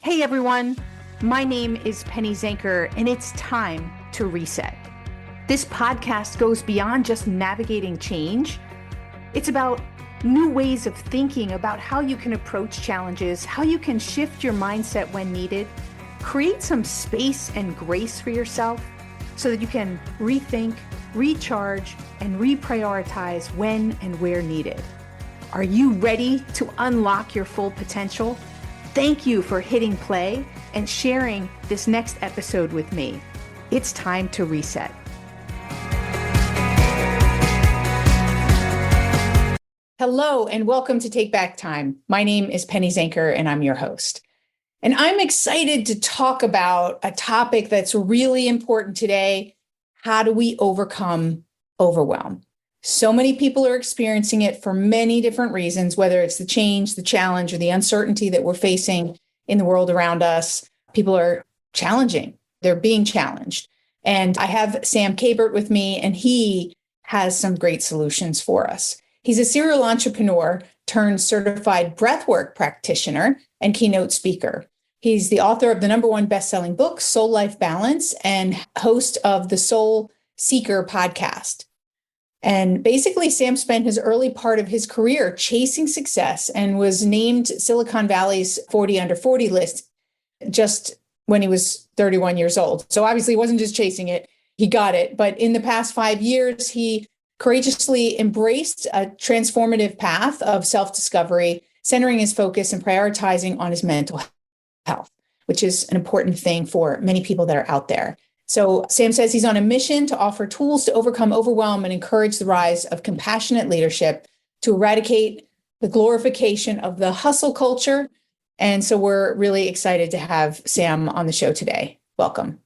Hey everyone, my name is Penny Zanker, and it's time to reset. This podcast goes beyond just navigating change. It's about new ways of thinking about how you can approach challenges, how you can shift your mindset when needed, create some space and grace for yourself so that you can rethink, recharge, and reprioritize when and where needed. Are you ready to unlock your full potential? Thank you for hitting play and sharing this next episode with me. It's time to reset. Hello, and welcome to Take Back Time. My name is Penny Zanker, and I'm your host. And I'm excited to talk about a topic that's really important today. How do we overcome overwhelm? So many people are experiencing it for many different reasons, whether it's the change, the challenge, or the uncertainty that we're facing in the world around us. People are challenging. They're being challenged. And I have Sam Kabert with me, and he has some great solutions for us. He's a serial entrepreneur turned certified breathwork practitioner and keynote speaker. He's the author of the #1 best-selling book, Soul Life Balance, and host of the Soul Seeker podcast. And basically, Sam spent his early part of his career chasing success and was named Silicon Valley's 40 under 40 list just when he was 31 years old. So obviously, he wasn't just chasing it, he got it. But in the past 5 years, he courageously embraced a transformative path of self-discovery, centering his focus and prioritizing on his mental health, which is an important thing for many people that are out there. So Sam says he's on a mission to offer tools to overcome overwhelm and encourage the rise of compassionate leadership to eradicate the glorification of the hustle culture. And so we're really excited to have Sam on the show today. Welcome.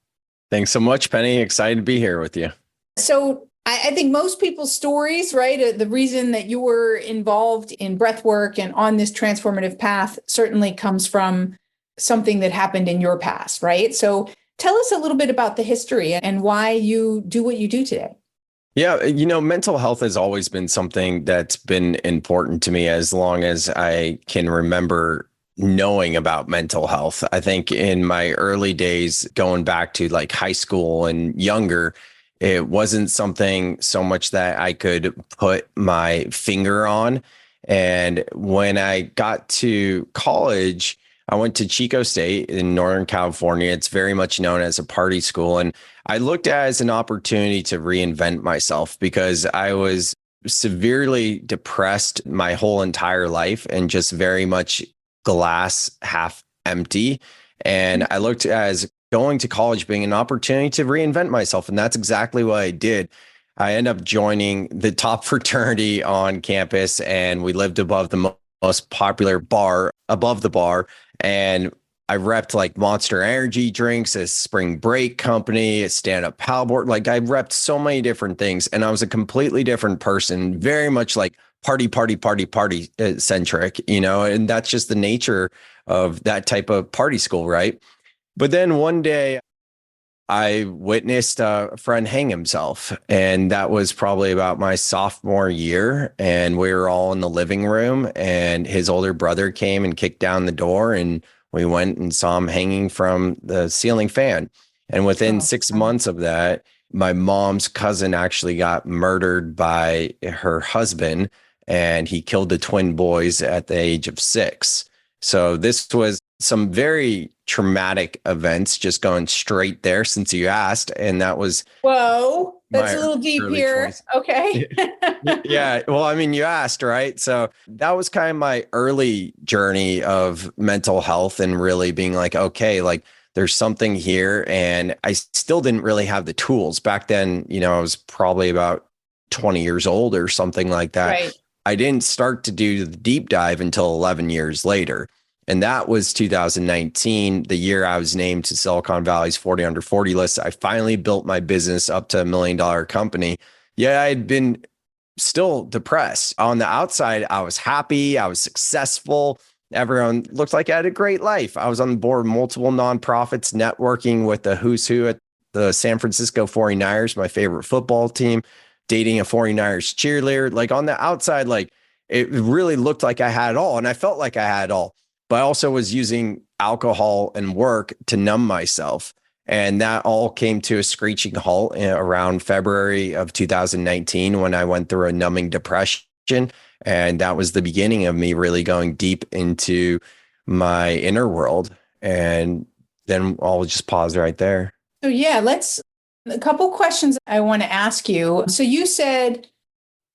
Thanks so much, Penny. Excited to be here with you. So I think most people's stories, right? The reason that you were involved in breathwork and on this transformative path certainly comes from something that happened in your past, right? So tell us a little bit about the history and why you do what you do today. Yeah, mental health has always been something that's been important to me as long as I can remember knowing about mental health. I think in my early days, going back to like high school and younger, it wasn't something so much that I could put my finger on. And when I got to college, I went to Chico State in Northern California. It's very much known as a party school. And I looked at it as an opportunity to reinvent myself because I was severely depressed my whole entire life and just very much glass half empty. And I looked as going to college being an opportunity to reinvent myself. And that's exactly what I did. I ended up joining the top fraternity on campus, and we lived above the most popular bar above the bar. And I repped like Monster Energy drinks, a spring break company, a stand-up paddleboard. Like I repped so many different things. And I was a completely different person, very much like party centric, and that's just the nature of that type of party school, right? But then one day I witnessed a friend hang himself, and that was probably about my sophomore year. And we were all in the living room, and his older brother came and kicked down the door, and we went and saw him hanging from the ceiling fan. And within 6 months of that, my mom's cousin actually got murdered by her husband, and he killed the twin boys at the age of 6. So this was some very traumatic events, just going straight there since you asked. And that was... Whoa, that's a little deep here. 20s. Okay. Yeah. Well, I mean, you asked, right? So that was kind of my early journey of mental health and really being like, okay, like there's something here. And I still didn't really have the tools back then. I was probably about 20 years old or something like that. Right. I didn't start to do the deep dive until 11 years later. And that was 2019, the year I was named to Silicon Valley's 40 under 40 list. I finally built my business up to $1 million company. Yeah, I had been still depressed. On the outside, I was happy. I was successful. Everyone looked like I had a great life. I was on the board of multiple nonprofits, networking with the who's who at the San Francisco 49ers, my favorite football team, dating a 49ers cheerleader. Like on the outside, like it really looked like I had it all. And I felt like I had it all. But I also was using alcohol and work to numb myself. And that all came to a screeching halt around February of 2019 when I went through a numbing depression. And that was the beginning of me really going deep into my inner world. And then I'll just pause right there. So yeah, a couple questions I want to ask you. So you said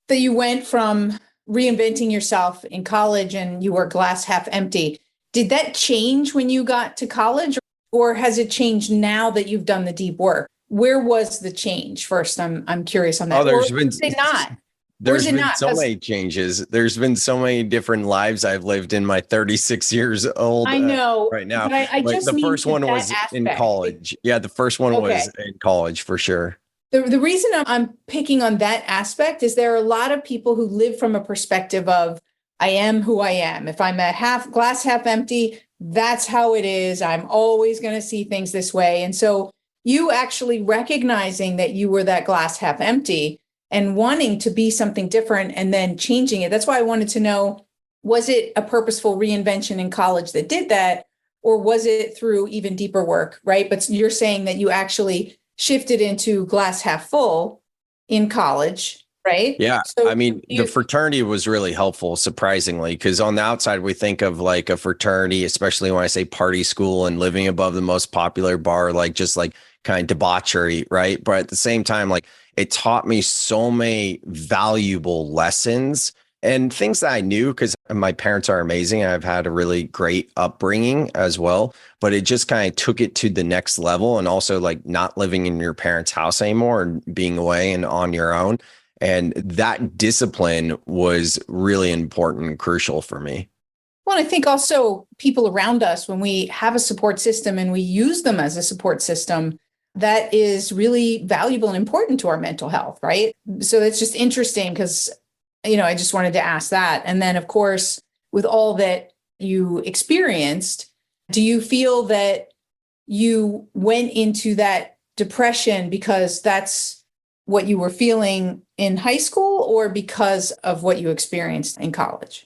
that you went from reinventing yourself in college and you were glass half empty. Did that change when you got to college, or has it changed now that you've done the deep work? Where was the change first? I'm curious on that. Oh, there's been not. There's been so many changes. There's been so many different lives I've lived in my 36 years old. I know right now. But I just the first one was aspect. in college. Yeah, the first one was in college for sure. The reason I'm picking on that aspect is there are a lot of people who live from a perspective of, I am who I am. If I'm a glass half empty, that's how it is. I'm always going to see things this way. And so you actually recognizing that you were that glass half empty and wanting to be something different and then changing it. That's why I wanted to know, was it a purposeful reinvention in college that did that, or was it through even deeper work, right? But you're saying that you actually shifted into glass half full in college, right? Yeah. So I mean, the fraternity was really helpful, surprisingly, because on the outside, we think of like a fraternity, especially when I say party school and living above the most popular bar, like just like kind of debauchery, right? But at the same time, like it taught me so many valuable lessons and things that I knew because my parents are amazing. I've had a really great upbringing as well, but it just kind of took it to the next level. And also like not living in your parents' house anymore and being away and on your own. And that discipline was really important and crucial for me. Well, I think also people around us, when we have a support system and we use them as a support system, that is really valuable and important to our mental health, right? So that's just interesting because, I just wanted to ask that. And then, of course, with all that you experienced, do you feel that you went into that depression because that's what you were feeling in high school or because of what you experienced in college?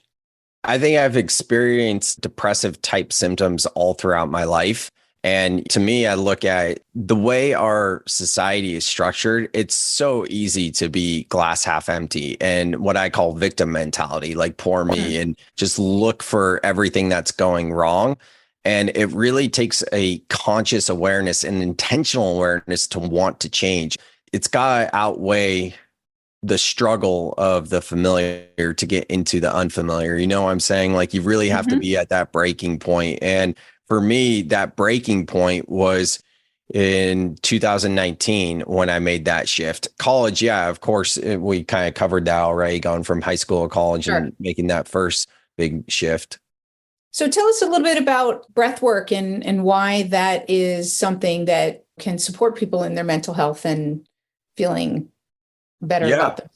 I think I've experienced depressive type symptoms all throughout my life. And to me, I look at the way our society is structured. It's so easy to be glass half empty and what I call victim mentality, like poor me, and just look for everything that's going wrong. And it really takes a conscious awareness and intentional awareness to want to change. It's got to outweigh the struggle of the familiar to get into the unfamiliar. You know what I'm saying? Like you really have to be at that breaking point. And for me, that breaking point was in 2019 when I made that shift. College, yeah, of course, we kind of covered that already, going from high school to college and making that first big shift. So tell us a little bit about breathwork and why that is something that can support people in their mental health and feeling better about them.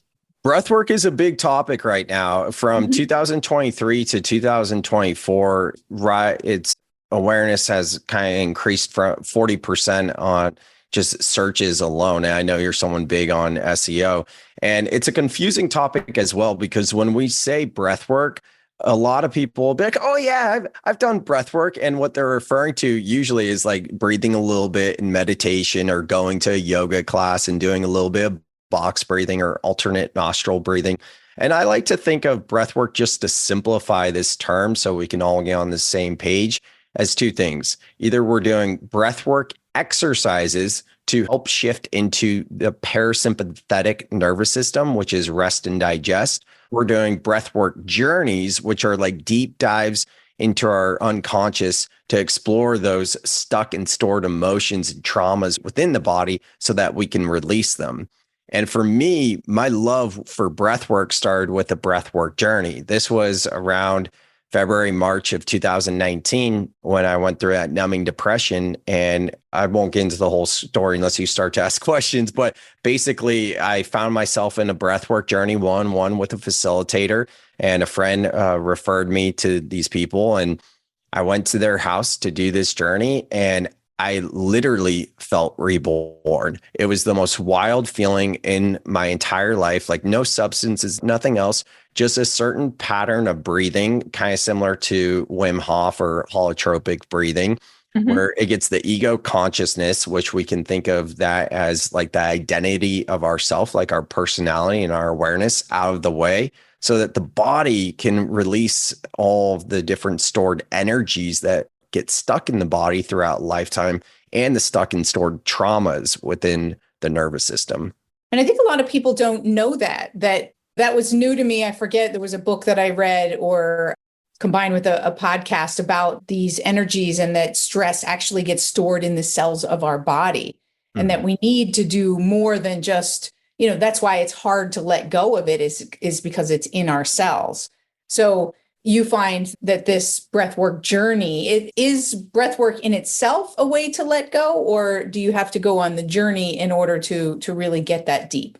Breathwork is a big topic right now. From 2023 to 2024, right? Its awareness has kind of increased from 40% on just searches alone. And I know you're someone big on SEO, and it's a confusing topic as well, because when we say breathwork, a lot of people will be like, oh yeah, I've done breath work. And what they're referring to usually is like breathing a little bit in meditation or going to a yoga class and doing a little bit of box breathing or alternate nostril breathing. And I like to think of breath work, just to simplify this term so we can all get on the same page, as two things. Either we're doing breath work exercises to help shift into the parasympathetic nervous system, which is rest and digest. We're doing breathwork journeys, which are like deep dives into our unconscious to explore those stuck and stored emotions and traumas within the body so that we can release them. And for me, my love for breathwork started with a breathwork journey. This was around February, March of 2019 when I went through that numbing depression. And I won't get into the whole story unless you start to ask questions. But basically, I found myself in a breathwork journey, one with a facilitator, and a friend referred me to these people. And I went to their house to do this journey. And I literally felt reborn. It was the most wild feeling in my entire life, like no substances, nothing else, just a certain pattern of breathing, kind of similar to Wim Hof or holotropic breathing, Mhm. where it gets the ego consciousness, which we can think of that as like the identity of ourself, like our personality and our awareness out of the way, so that the body can release all of the different stored energies that get stuck in the body throughout lifetime and the stuck and stored traumas within the nervous system. And I think a lot of people don't know that was new to me. I forget, there was a book that I read or combined with a podcast about these energies, and that stress actually gets stored in the cells of our body, and that Mhm. we need to do more than just, that's why it's hard to let go of it, is because it's in our cells. So you find that this breathwork journey, is breathwork in itself a way to let go, or do you have to go on the journey in order to really get that deep?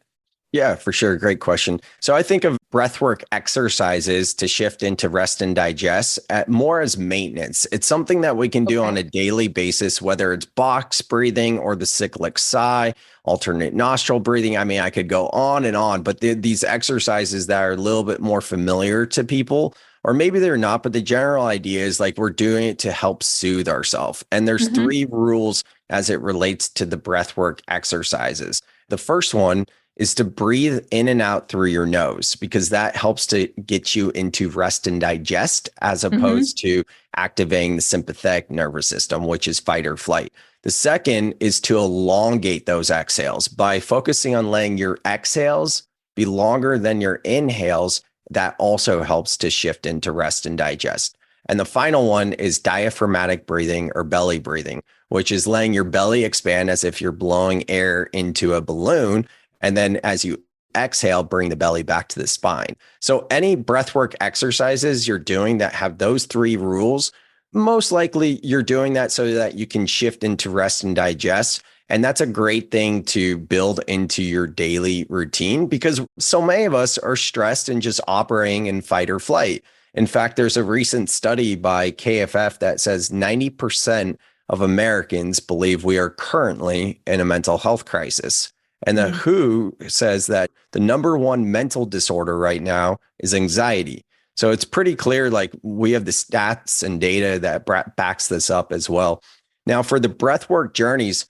Yeah, for sure. Great question. So I think of breathwork exercises to shift into rest and digest more as maintenance. It's something that we can do Okay. on a daily basis, whether it's box breathing or the cyclic sigh, alternate nostril breathing. I mean, I could go on, but these exercises that are a little bit more familiar to people, or maybe they're not, but the general idea is like we're doing it to help soothe ourselves. And there's Hmm. three rules as it relates to the breathwork exercises. The first one is to breathe in and out through your nose, because that helps to get you into rest and digest as Hmm. opposed to activating the sympathetic nervous system, which is fight or flight. The second is to elongate those exhales by focusing on letting your exhales be longer than your inhales. That also helps to shift into rest and digest. And the final one is diaphragmatic breathing or belly breathing, which is letting your belly expand as if you're blowing air into a balloon. And then as you exhale, bring the belly back to the spine. So any breathwork exercises you're doing that have those three rules, most likely you're doing that so that you can shift into rest and digest. And that's a great thing to build into your daily routine, because so many of us are stressed and just operating in fight or flight. In fact, there's a recent study by KFF that says 90% of Americans believe we are currently in a mental health crisis. And the WHO says that the number one mental disorder right now is anxiety. So it's pretty clear, like we have the stats and data that backs this up as well. Now, for the breathwork journeys,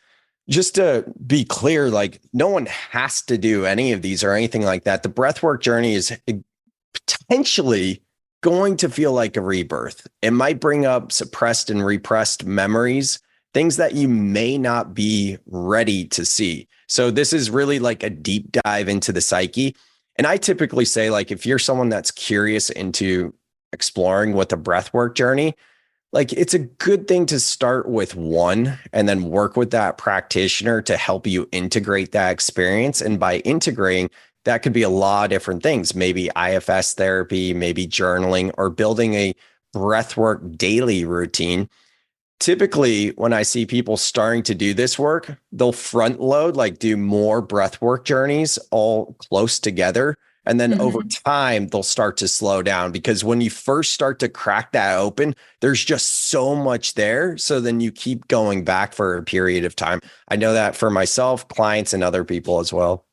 just to be clear, like no one has to do any of these or anything like that. The breathwork journey is potentially going to feel like a rebirth. It might bring up suppressed and repressed memories, things that you may not be ready to see. So this is really like a deep dive into the psyche. And I typically say, like, if you're someone that's curious into exploring with a breathwork journey, like it's a good thing to start with one and then work with that practitioner to help you integrate that experience. And by integrating, that could be a lot of different things, maybe IFS therapy, maybe journaling, or building a breathwork daily routine. Typically, when I see people starting to do this work, they'll front load, like do more breathwork journeys all close together. And then over Hmm. time, they'll start to slow down, because when you first start to crack that open, there's just so much there. So then you keep going back for a period of time. I know that for myself, clients, and other people as well.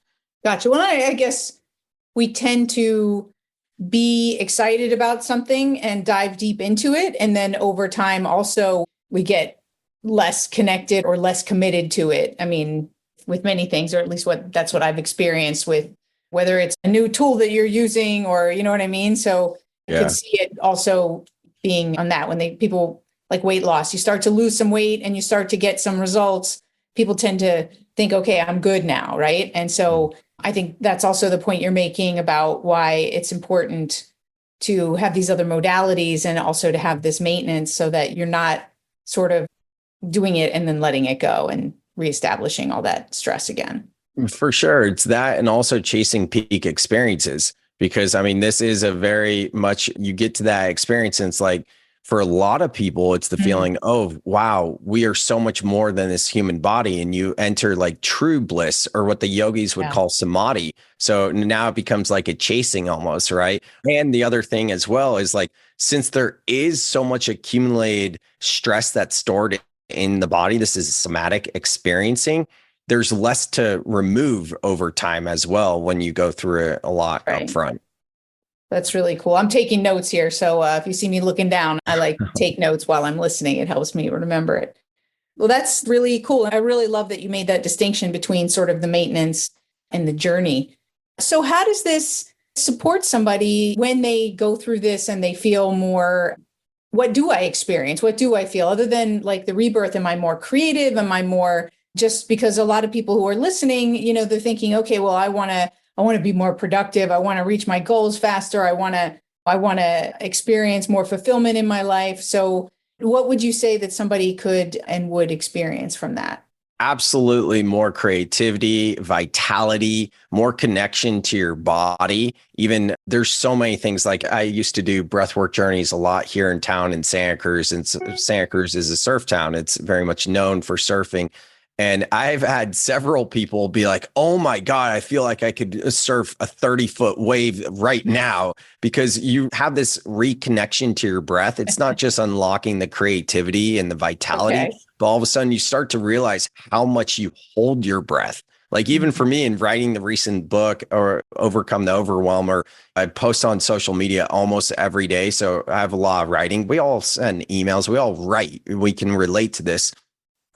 Gotcha. Well, I guess we tend to be excited about something and dive deep into it. And then over time, also, we get less connected or less committed to it. I mean, with many things, or at least that's what I've experienced with whether it's a new tool that you're using, or you know what I mean? So I could Yeah. see it also being on that when people like weight loss, you start to lose some weight and you start to get some results. People tend to think, okay, I'm good now. Right. And so I think that's also the point you're making about why it's important to have these other modalities and also to have this maintenance so that you're not sort of doing it and then letting it go and reestablishing all that stress again. For sure. It's that, and also chasing peak experiences. Because I mean, this is a very much, you get to that experience and it's like, for a lot of people, it's the Mm. feeling, oh, wow, we are so much more than this human body. And you enter like true bliss, or what the yogis would Yeah. call samadhi. So now it becomes like a chasing almost, right? And the other thing as well is like, since there is so much accumulated stress that's stored in the body. This is somatic experiencing. There's less to remove over time as well when you go through it a lot up Right. front. That's really cool. I'm taking notes here. So if you see me looking down, I like to take notes while I'm listening. It helps me remember it. Well, that's really cool. I really love that you made that distinction between sort of the maintenance and the journey. So how does this support somebody when they go through this and they feel more, what do I experience? What do I feel other than like the rebirth? Am I more creative? Am I more, just because a lot of people who are listening, they're thinking, okay, well, I want to be more productive. I want to reach my goals faster. I want to experience more fulfillment in my life. So what would you say that somebody could and would experience from that? Absolutely more creativity, vitality, more connection to your body. Even there's so many things, like I used to do breathwork journeys a lot here in town in Santa Cruz, and Santa Cruz is a surf town. It's very much known for surfing. And I've had several people be like, oh my God, I feel like I could surf a 30-foot wave right now, because you have this reconnection to your breath. It's not just unlocking the creativity and the vitality, Okay. but all of a sudden you start to realize how much you hold your breath. Like even for me in writing the recent book, or Overcome the Overwhelm, or I post on social media almost every day. So I have a lot of writing. We all send emails. We all write. We can relate to this.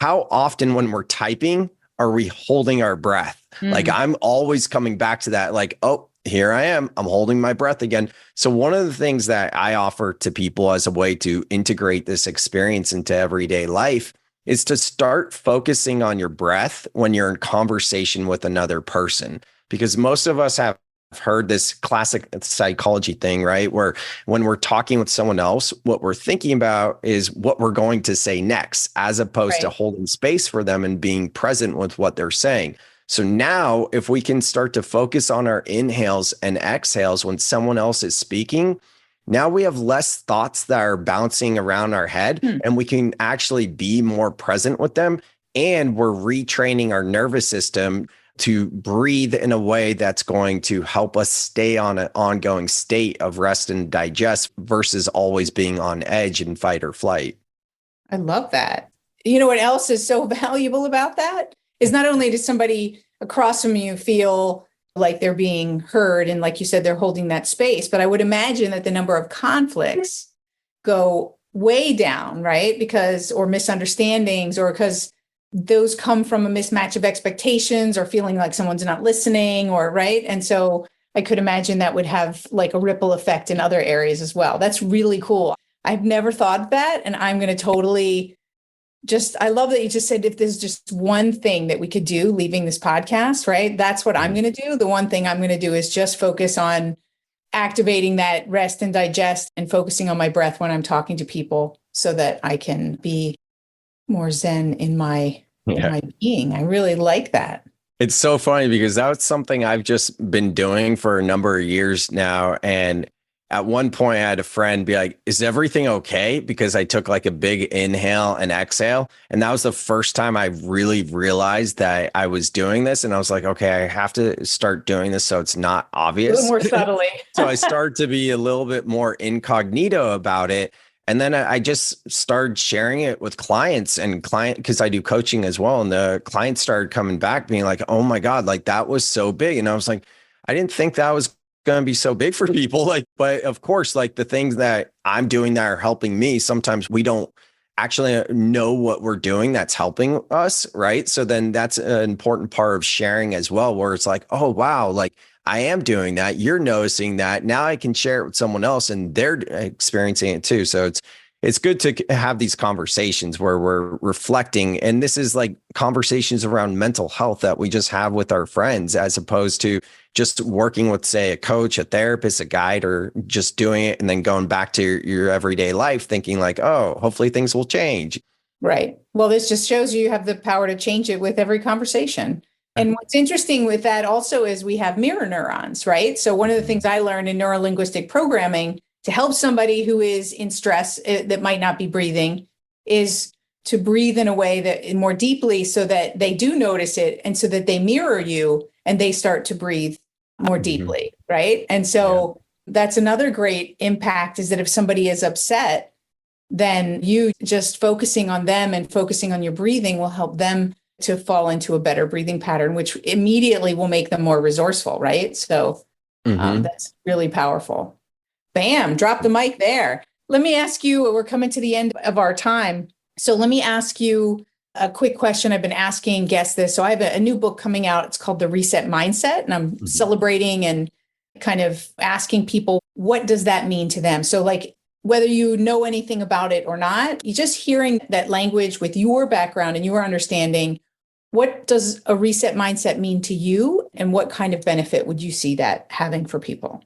How often when we're typing are we holding our breath? Like I'm always coming back to that, like, oh, here I am. I'm holding my breath again. So one of the things that I offer to people as a way to integrate this experience into everyday life is to start focusing on your breath when you're in conversation with another person, because most of us have heard this classic psychology thing, right? Where when we're talking with someone else, what we're thinking about is what we're going to say next, as opposed to Right. holding space for them and being present with what they're saying. So now, if we can start to focus on our inhales and exhales when someone else is speaking, now we have less thoughts that are bouncing around our head, Hmm. and we can actually be more present with them. And we're retraining our nervous system to breathe in a way that's going to help us stay on an ongoing state of rest and digest versus always being on edge in fight or flight. I love that. You know what else is so valuable about that is not only does somebody across from you feel like they're being heard and like you said, they're holding that space, but I would imagine that the number of conflicts go way down, right? Because, or misunderstandings, or because those come from a mismatch of expectations or feeling like someone's not listening, or right. And so I could imagine that would have like a ripple effect in other areas as well. That's really cool. I've never thought of that. And I'm going to totally I love that you just said if there's just one thing that we could do leaving this podcast, right? That's what I'm going to do. The one thing I'm going to do is just focus on activating that rest and digest and focusing on my breath when I'm talking to people so that I can be more zen in my being. I really like that. It's so funny because that's something I've just been doing for a number of years now. And at one point, I had a friend be like, is everything okay? Because I took like a big inhale and exhale. And that was the first time I really realized that I was doing this. And I was like, okay, I have to start doing this so it's not A little obvious. more subtly. So I started to be a little bit more incognito about it. And then I just started sharing it with clients because I do coaching as well. And the clients started coming back being like, oh my God, like that was so big. And I was like, I didn't think that was going to be so big for people. Like, but of course, like the things that I'm doing that are helping me, sometimes we don't actually know what we're doing that's helping us. Right. So then that's an important part of sharing as well, where it's like, oh, wow, like I am doing that. You're noticing that. Now I can share it with someone else and they're experiencing it too. So it's good to have these conversations where we're reflecting. And this is like conversations around mental health that we just have with our friends, as opposed to just working with, say, a coach, a therapist, a guide, or just doing it and then going back to your everyday life thinking like, oh, hopefully things will change. Right. Well, this just shows you have the power to change it with every conversation. And what's interesting with that also is we have mirror neurons, right? So one of the things I learned in neurolinguistic programming to help somebody who is in stress that might not be breathing is to breathe in a way that more deeply so that they do notice it and so that they mirror you and they start to breathe more deeply, right? And so that's another great impact is that if somebody is upset, then you just focusing on them and focusing on your breathing will help them to fall into a better breathing pattern, which immediately will make them more resourceful, right? So that's really powerful. Bam, drop the mic there. Let me ask you, we're coming to the end of our time. So let me ask you a quick question. I've been asking guests this. So I have a new book coming out. It's called The Reset Mindset, and I'm celebrating and kind of asking people, what does that mean to them? So like, whether you know anything about it or not, you just hearing that language with your background and your understanding, what does a reset mindset mean to you? And what kind of benefit would you see that having for people?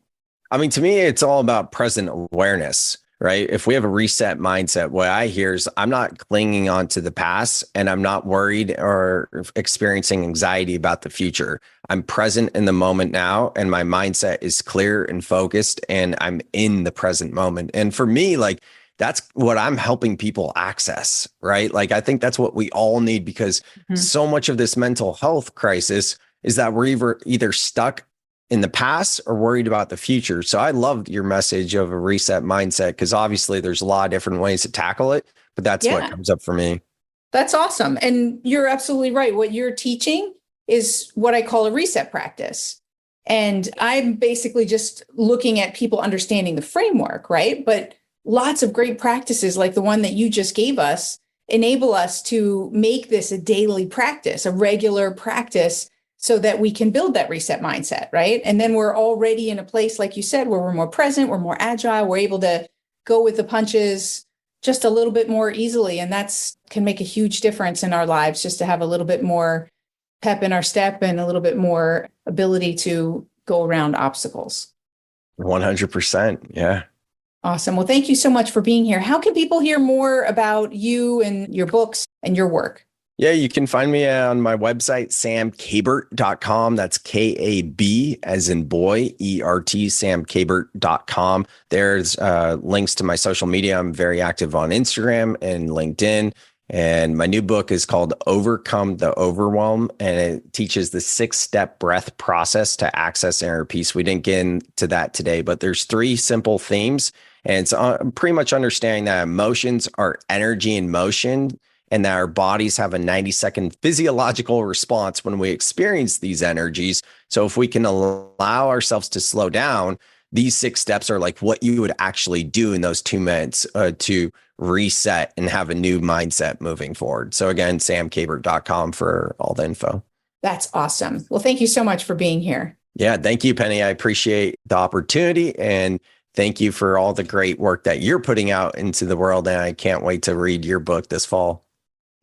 I mean, to me, it's all about present awareness, right? If we have a reset mindset, what I hear is I'm not clinging on to the past and I'm not worried or experiencing anxiety about the future. I'm present in the moment now, and my mindset is clear and focused, and I'm in the present moment. And for me, like, that's what I'm helping people access, right? Like, I think that's what we all need, because so much of this mental health crisis is that we're either stuck in the past or worried about the future. So I loved your message of a reset mindset, because obviously there's a lot of different ways to tackle it, but that's what comes up for me. That's awesome. And you're absolutely right. What you're teaching is what I call a reset practice. And I'm basically just looking at people understanding the framework, right? But lots of great practices like the one that you just gave us enable us to make this a daily practice, a regular practice, so that we can build that reset mindset, right? And then we're already in a place, like you said, where we're more present, we're more agile, we're able to go with the punches just a little bit more easily. And that's can make a huge difference in our lives, just to have a little bit more pep in our step and a little bit more ability to go around obstacles. 100%. Yeah. Awesome. Well, thank you so much for being here. How can people hear more about you and your books and your work? Yeah, you can find me on my website, samkabert.com. That's KAB as in boy, ERT, samkabert.com. There's links to my social media. I'm very active on Instagram and LinkedIn. And my new book is called Overcome the Overwhelm, and it teaches the 6-step breath process to access inner peace. We didn't get into that today, but there's 3 simple themes. And it's pretty much understanding that emotions are energy in motion, and that our bodies have a 90-second physiological response when we experience these energies. So if we can allow ourselves to slow down, these 6 steps are like what you would actually do in those 2 minutes to reset and have a new mindset moving forward. So again, samkabert.com for all the info. That's awesome. Well, thank you so much for being here. Yeah, thank you, Penny. I appreciate the opportunity, and thank you for all the great work that you're putting out into the world. And I can't wait to read your book this fall.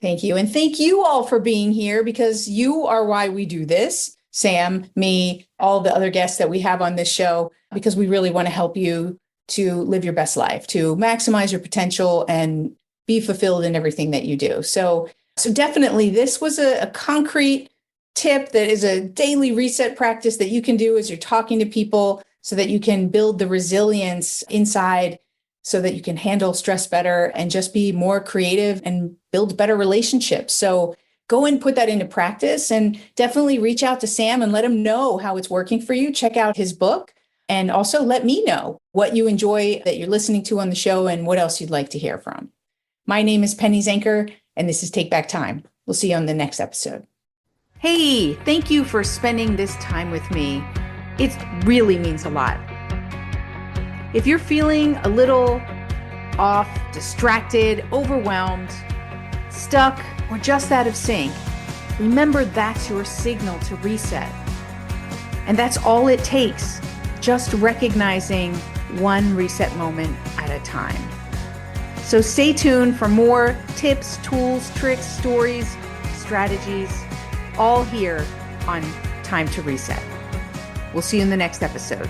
Thank you. And thank you all for being here, because you are why we do this. Sam, me, all the other guests that we have on this show, because we really want to help you to live your best life, to maximize your potential and be fulfilled in everything that you do. So definitely this was a concrete tip that is a daily reset practice that you can do as you're talking to people, so that you can build the resilience inside, so that you can handle stress better and just be more creative and build better relationships. So go and put that into practice, and definitely reach out to Sam and let him know how it's working for you. Check out his book, and also let me know what you enjoy that you're listening to on the show and what else you'd like to hear from. My name is Penny Zanker, and this is Take Back Time. We'll see you on the next episode. Hey, thank you for spending this time with me. It really means a lot. If you're feeling a little off, distracted, overwhelmed, stuck, or just out of sync, remember that's your signal to reset. And that's all it takes, just recognizing one reset moment at a time. So stay tuned for more tips, tools, tricks, stories, strategies, all here on Time to Reset. We'll see you in the next episode.